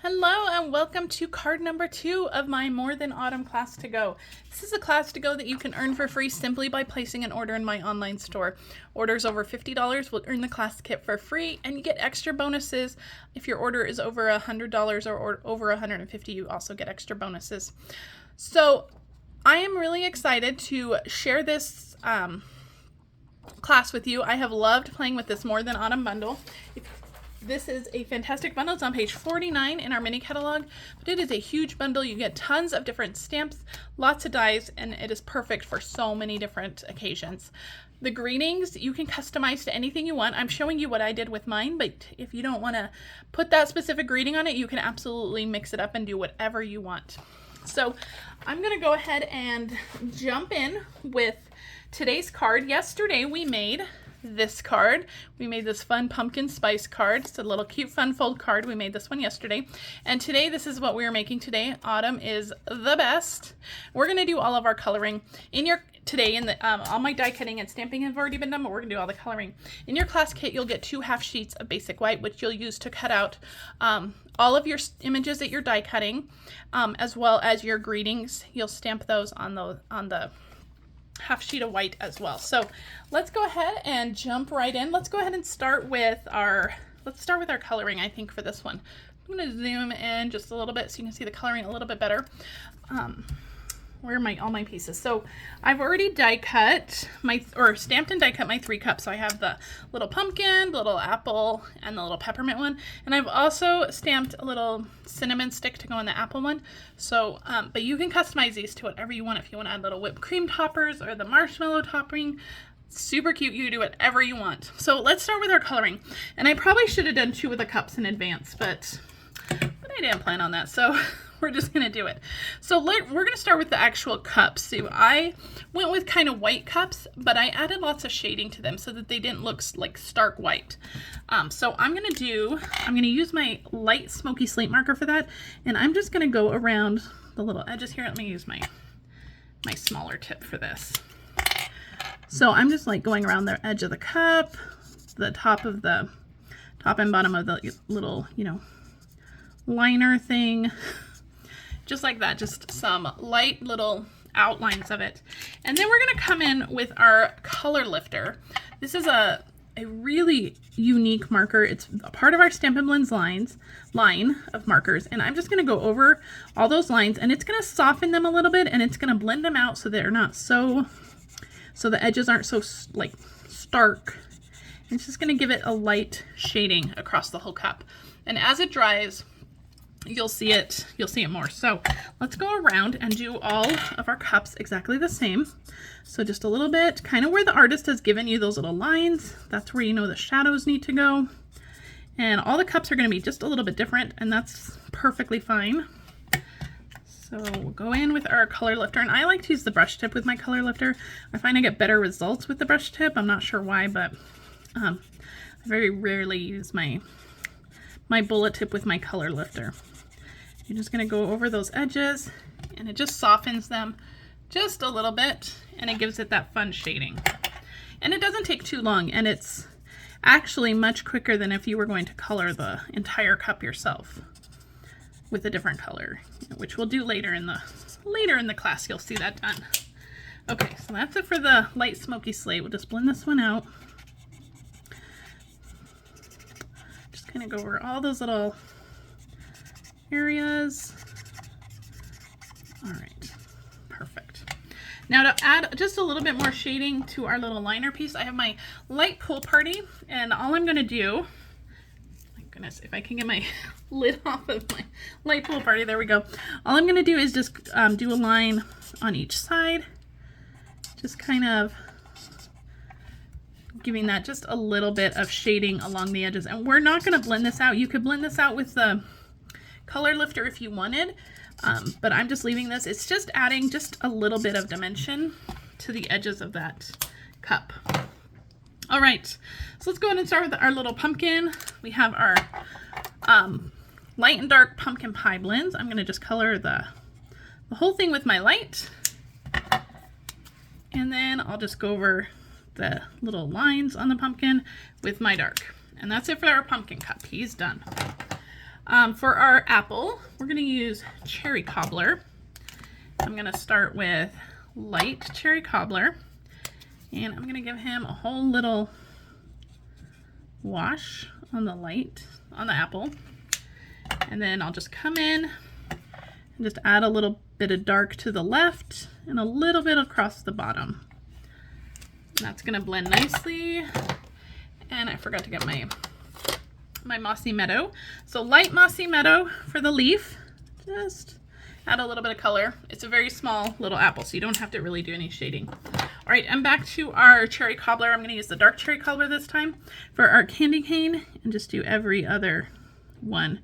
Hello and welcome to card number 2 of my More Than Autumn class to go. This is a class to go that you can earn for free simply by placing an order in my online store. Orders over $50 will earn the class kit for free, and you get extra bonuses. If your order is over $100 or over $150, you also get extra bonuses. So I am really excited to share this class with you. I have loved playing with this More Than Autumn bundle. This is a fantastic bundle. It's on page 49 in our mini catalog, but it is a huge bundle. You get tons of different stamps, lots of dies, and it is perfect for so many different occasions. The greetings you can customize to anything you want. I'm showing you what I did with mine, but if you don't want to put that specific greeting on it, you can absolutely mix it up and do whatever you want. So I'm going to go ahead and jump in with today's card. Yesterday we made this card. We made this fun pumpkin spice card. It's a little cute fun fold card. We made this one yesterday. And today, this is what we are making today. Autumn is the best. We're going to do all of our coloring in your today in the all my die cutting and stamping have already been done, but we're going to do all the coloring. In your class kit, you'll get 2 half sheets of basic white, which you'll use to cut out all of your images that you're die cutting, as well as your greetings. You'll stamp those on the half sheet of white as well. So let's go ahead and jump right in. Let's go ahead and start with our coloring, I think, for this one. I'm going to zoom in just a little bit so you can see the coloring a little bit better. Where are all my pieces? So I've already die cut stamped and die cut my 3 cups. So I have the little pumpkin, the little apple, and the little peppermint one. And I've also stamped a little cinnamon stick to go in the apple one. So, but you can customize these to whatever you want. If you want to add little whipped cream toppers or the marshmallow topping, super cute. You can do whatever you want. So let's start with our coloring. And I probably should have done 2 of the cups in advance, but I didn't plan on that. So we're just going to do it. So we're going to start with the actual cups. So I went with kind of white cups, but I added lots of shading to them so that they didn't look like stark white. So I'm going to use my light smoky slate marker for that. And I'm just going to go around the little edges here. Let me use my smaller tip for this. So I'm just like going around the edge of the cup, the top and bottom of the little, liner thing. Just like that, just some light little outlines of it. And then we're going to come in with our color lifter. This is a really unique marker. It's a part of our Stampin' Blends line of markers. And I'm just going to go over all those lines, and it's going to soften them a little bit, and it's going to blend them out so they're not so the edges aren't so like stark. It's just going to give it a light shading across the whole cup. And as it dries, you'll see it more. So let's go around and do all of our cups exactly the same. So just a little bit, kind of where the artist has given you those little lines, that's where you know the shadows need to go. And all the cups are going to be just a little bit different, and that's perfectly fine. So we'll go in with our color lifter, and I like to use the brush tip with my color lifter. I find I get better results with the brush tip. I'm not sure why, but I very rarely use my bullet tip with my color lifter. You're just going to go over those edges, and it just softens them just a little bit, and it gives it that fun shading. And it doesn't take too long, and it's actually much quicker than if you were going to color the entire cup yourself with a different color, which we'll do later in the class. You'll see that done. Okay, so that's it for the light smoky slate. We'll just blend this one out. Just kind of go over all those little areas. All right, perfect. Now to add just a little bit more shading to our little liner piece, I have my light pool party, and all I'm going to do, my goodness, if I can get my lid off of my light pool party, there we go. All I'm going to do is just do a line on each side, just kind of giving that just a little bit of shading along the edges. And we're not going to blend this out. You could blend this out with the color lifter if you wanted, but I'm just leaving this. It's just adding just a little bit of dimension to the edges of that cup. All right, so let's go ahead and start with our little pumpkin. We have our light and dark pumpkin pie blends. I'm going to just color the whole thing with my light, and then I'll just go over the little lines on the pumpkin with my dark. And that's it for our pumpkin cup. He's done. For our apple, we're going to use cherry cobbler. I'm going to start with light cherry cobbler, and I'm going to give him a whole little wash on the apple, and then I'll just come in and just add a little bit of dark to the left and a little bit across the bottom. And that's going to blend nicely. And I forgot to get my mossy meadow. So light mossy meadow for the leaf. Just add a little bit of color. It's a very small little apple, so you don't have to really do any shading. All right, I'm back to our cherry cobbler. I'm going to use the dark cherry cobbler this time for our candy cane and just do every other one.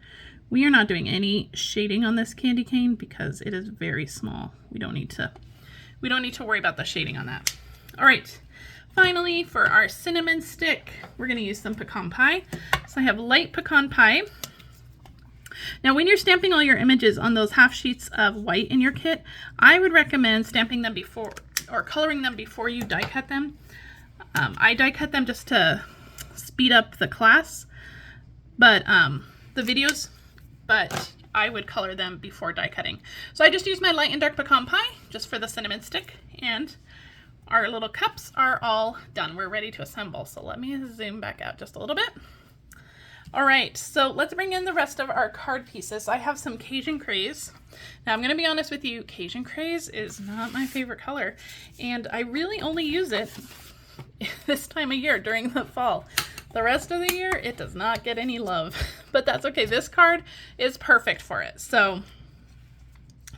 We are not doing any shading on this candy cane because it is very small. We don't need to worry about the shading on that. All right, finally for our cinnamon stick, we're going to use some pecan pie. So I have light pecan pie. Now, when you're stamping all your images on those half sheets of white in your kit, I would recommend stamping them before or coloring them before you die cut them. I die cut them just to speed up the class, but the videos, but I would color them before die cutting. So I just use my light and dark pecan pie just for the cinnamon stick, and our little cups are all done. We're ready to assemble. So let me zoom back out just a little bit. All right, so let's bring in the rest of our card pieces. I have some Cajun Craze. Now I'm gonna be honest with you, Cajun Craze is not my favorite color, and I really only use it this time of year during the fall. The rest of the year, it does not get any love, but that's okay. This card is perfect for it, so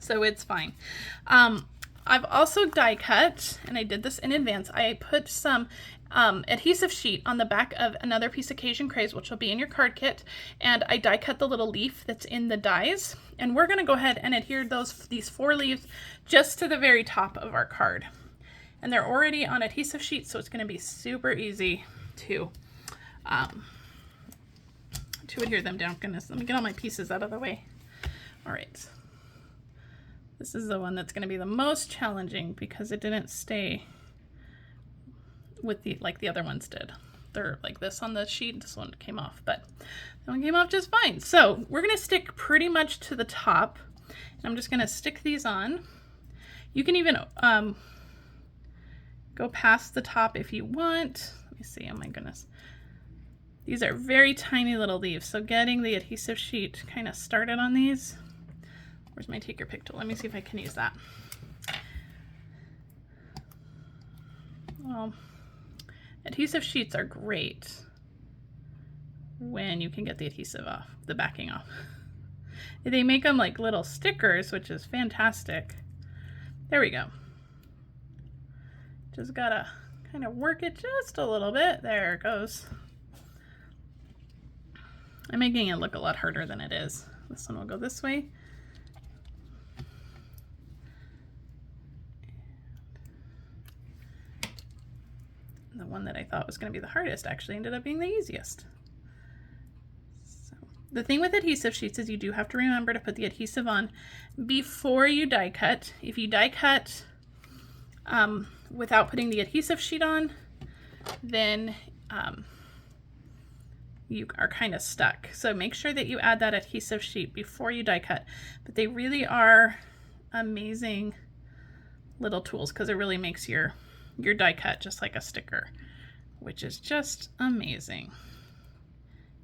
it's fine. I've also die cut, and I did this in advance. I put some adhesive sheet on the back of another piece of Cajun Craze, which will be in your card kit, and I die cut the little leaf that's in the dies, and we're going to go ahead and adhere these 4 leaves just to the very top of our card. And they're already on adhesive sheet, so it's going to be super easy to adhere them down. Goodness, let me get all my pieces out of the way. All right. This is the one that's going to be the most challenging because it didn't stay with like the other ones did. They're like this on the sheet. This one came off, but that one came off just fine. So we're going to stick pretty much to the top, and I'm just going to stick these on. You can even go past the top if you want. Let me see. Oh my goodness. These are very tiny little leaves, so getting the adhesive sheet kind of started on these. Where's my take your pick tool? Let me see if I can use that. Well, adhesive sheets are great when you can get the adhesive off, the backing off. They make them like little stickers, which is fantastic. There we go. Just gotta kind of work it just a little bit. There it goes. I'm making it look a lot harder than it is. This one will go this way. The one that I thought was going to be the hardest actually ended up being the easiest. So, the thing with adhesive sheets is you do have to remember to put the adhesive on before you die cut. If you die cut without putting the adhesive sheet on, then you are kind of stuck. So make sure that you add that adhesive sheet before you die cut. But they really are amazing little tools because it really makes your die cut just like a sticker, which is just amazing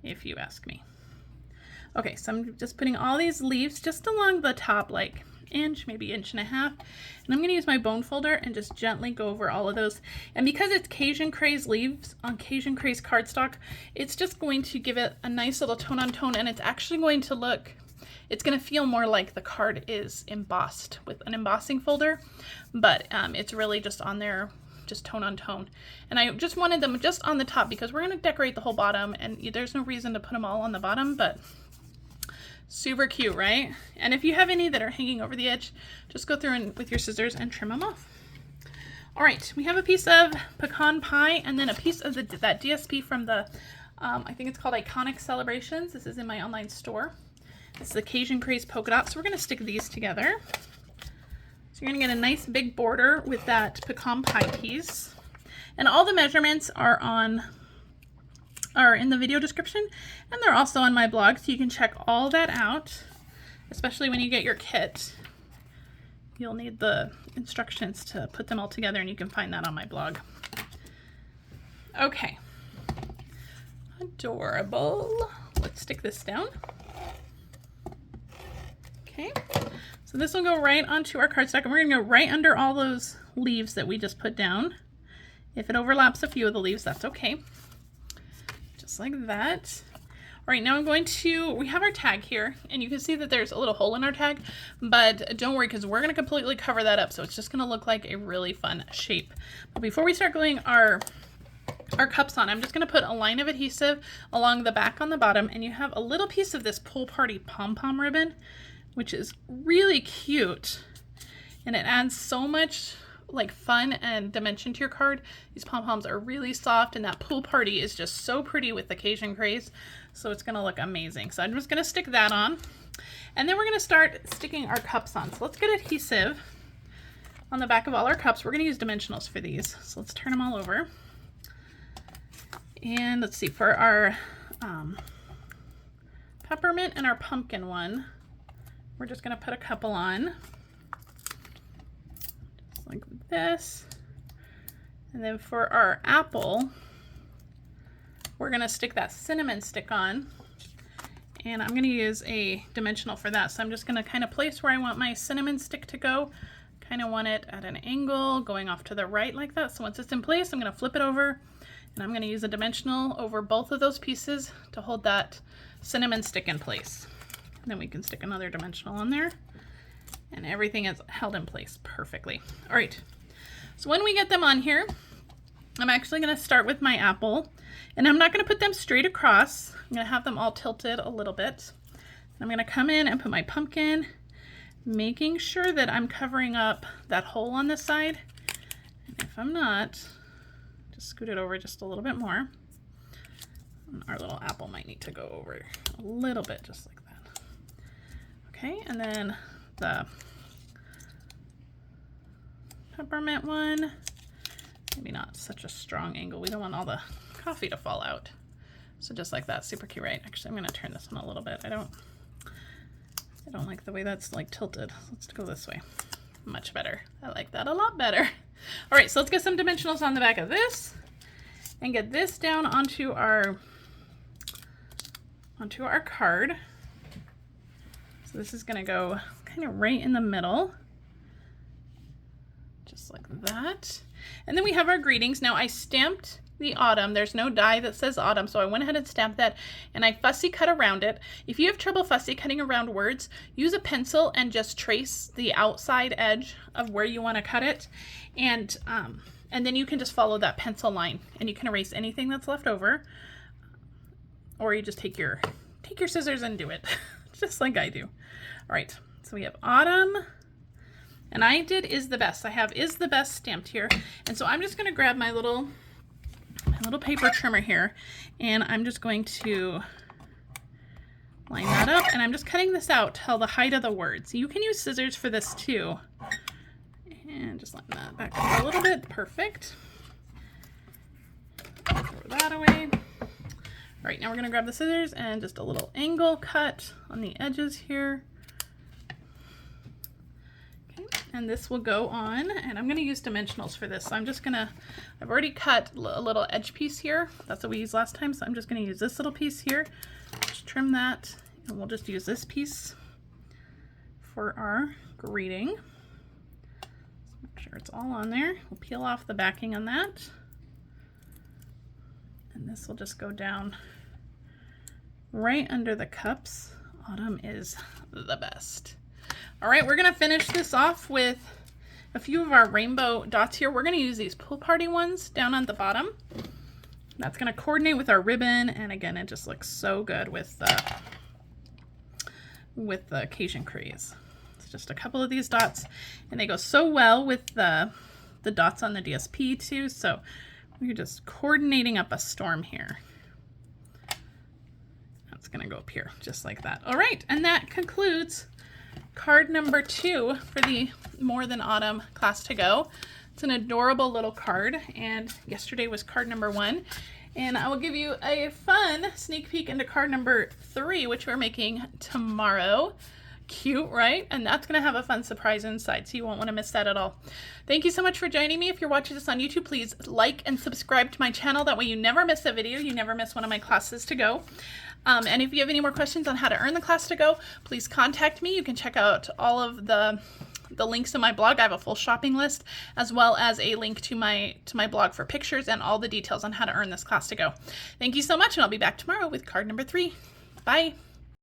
if you ask me. Okay, so I'm just putting all these leaves just along the top, like inch, maybe inch and a half, and I'm going to use my bone folder and just gently go over all of those. And because it's Cajun Craze leaves on Cajun Craze cardstock, it's just going to give it a nice little tone on tone, and it's actually going to look, it's going to feel more like the card is embossed with an embossing folder, but it's really just on there, just tone on tone. And I just wanted them just on the top because we're going to decorate the whole bottom, and there's no reason to put them all on the bottom, but super cute, right? And if you have any that are hanging over the edge, just go through and with your scissors and trim them off. All right, we have a piece of pecan pie and then a piece of that DSP from the, I think it's called Iconic Celebrations. This is in my online store. This is the Cajun Craze polka dot. So we're going to stick these together. So you're going to get a nice big border with that pecan pie piece. And all the measurements are on are in the video description, and they're also on my blog, so you can check all that out, especially when you get your kit. You'll need the instructions to put them all together, and you can find that on my blog. Okay. Adorable. Let's stick this down. Okay. So this will go right onto our cardstock, and we're going to go right under all those leaves that we just put down. If it overlaps a few of the leaves, that's okay. Just like that. All right, now I'm going to, we have our tag here, and you can see that there's a little hole in our tag, but don't worry, because we're going to completely cover that up, so it's just going to look like a really fun shape. But before we start gluing our cups on, I'm just going to put a line of adhesive along the back on the bottom, and you have a little piece of this Pool Party pom-pom ribbon, which is really cute, and it adds so much like fun and dimension to your card. These pom-poms are really soft, and that Pool Party is just so pretty with the Cajun Craze, so it's gonna look amazing. So I'm just gonna stick that on, and then we're gonna start sticking our cups on. So let's get adhesive on the back of all our cups. We're gonna use dimensionals for these, so let's turn them all over. And let's see, for our peppermint and our pumpkin one, we're just gonna put a couple on. Like this. And then for our apple, we're gonna stick that cinnamon stick on, and I'm gonna use a dimensional for that. So I'm just gonna kind of place where I want my cinnamon stick to go. Kind of want it at an angle going off to the right like that. So once it's in place, I'm gonna flip it over, and I'm gonna use a dimensional over both of those pieces to hold that cinnamon stick in place. And then we can stick another dimensional on there, and everything is held in place perfectly. All right, so when we get them on here, I'm actually gonna start with my apple, and I'm not gonna put them straight across. I'm gonna have them all tilted a little bit. I'm gonna come in and put my pumpkin, making sure that I'm covering up that hole on this side. And if I'm not, just scoot it over just a little bit more. And our little apple might need to go over a little bit, just like that. Okay, and then the peppermint one, maybe not such a strong angle. We don't want all the coffee to fall out. So just like that, super cute, right? Actually, I'm gonna turn this one a little bit. I don't like the way that's like tilted. Let's go this way. Much better. I like that a lot better. All right, so let's get some dimensionals on the back of this and get this down onto our card. So this is gonna go kind of right in the middle, just like that. And then we have our greetings. Now I stamped the autumn. There's no die that says autumn, so I went ahead and stamped that, and I fussy cut around it. If you have trouble fussy cutting around words, use a pencil and just trace the outside edge of where you want to cut it, and then you can just follow that pencil line, and you can erase anything that's left over, or you just take your scissors and do it just like I do. All right, so we have autumn, and I did is the best. I have is the best stamped here, and so I'm just going to grab my little paper trimmer here, and I'm just going to line that up, and I'm just cutting this out till the height of the words. You can use scissors for this too, and just line that back up a little bit. Perfect. Throw that away. All right, now we're going to grab the scissors and just a little angle cut on the edges here. And this will go on, and I'm going to use dimensionals for this. So I'm just going to, I've already cut a little edge piece here. That's what we used last time. So I'm just going to use this little piece here. Just trim that, and we'll just use this piece for our greeting. So make sure it's all on there. We'll peel off the backing on that. And this will just go down right under the cups. Autumn is the best. All right, we're gonna finish this off with a few of our rainbow dots here. We're gonna use these Pool Party ones down on the bottom. That's gonna coordinate with our ribbon, and again, it just looks so good with the Cajun Craze. It's just a couple of these dots, and they go so well with the dots on the DSP too, so we're just coordinating up a storm here. That's gonna go up here, just like that. All right, and that concludes card number 2 for the More Than Autumn class to go. It's an adorable little card, and yesterday was card number 1. And I will give you a fun sneak peek into card number 3, which we're making tomorrow. Cute, right? And that's going to have a fun surprise inside, so you won't want to miss that at all. Thank you so much for joining me. If you're watching this on YouTube, please like and subscribe to my channel. That way you never miss a video. You never miss one of my classes to go. And if you have any more questions on how to earn the class to go, please contact me. You can check out all of the links in my blog. I have a full shopping list, as well as a link to my blog for pictures and all the details on how to earn this class to go. Thank you so much, and I'll be back tomorrow with card number 3. Bye.